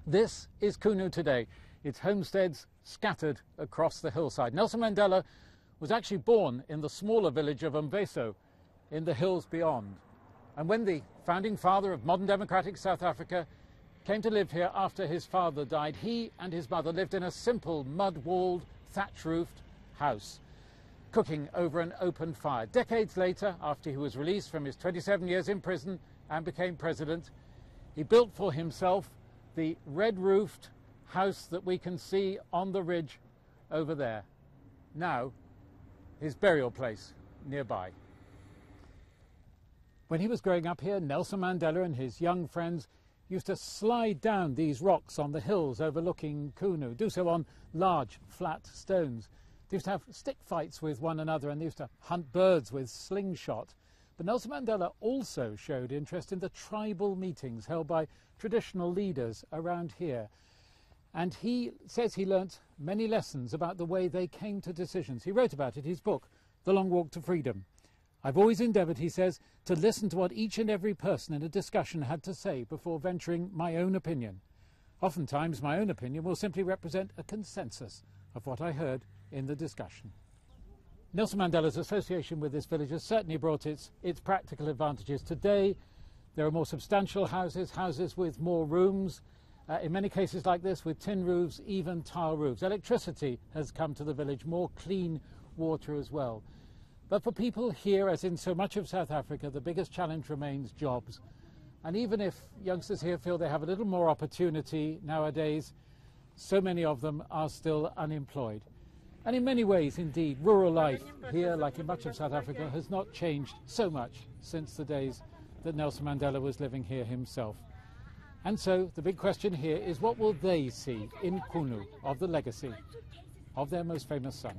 This is Qunu today. Its homesteads scattered across the hillside. Nelson Mandela was actually born in the smaller village of Mveso in the hills beyond. And when the founding father of modern democratic South Africa came to live here after his father died, he and his mother lived in a simple mud-walled, thatch-roofed house, cooking over an open fire. Decades later, after he was released from his 27 years in prison and became president, he built for himself the red-roofed house that we can see on the ridge over there. Now, his burial place nearby. When he was growing up here, Nelson Mandela and his young friends used to slide down these rocks on the hills overlooking Qunu, do so on large, flat stones. They used to have stick fights with one another and they used to hunt birds with slingshot. But Nelson Mandela also showed interest in the tribal meetings held by traditional leaders around here. And he says he learnt many lessons about the way they came to decisions. He wrote about it in his book, The Long Walk to Freedom. I've always endeavoured, he says, to listen to what each and every person in a discussion had to say before venturing my own opinion. Oftentimes, my own opinion will simply represent a consensus of what I heard in the discussion. Nelson Mandela's association with this village has certainly brought its practical advantages. Today, there are more substantial houses, houses with more rooms, in many cases like this, with tin roofs, even tile roofs. Electricity has come to the village, more clean water as well. But for people here, as in so much of South Africa, the biggest challenge remains jobs. And even if youngsters here feel they have a little more opportunity nowadays, so many of them are still unemployed. And in many ways, indeed, rural life here, like in much of South Africa, has not changed so much since the days that Nelson Mandela was living here himself. And so the big question here is, what will they see in Qunu of the legacy of their most famous son?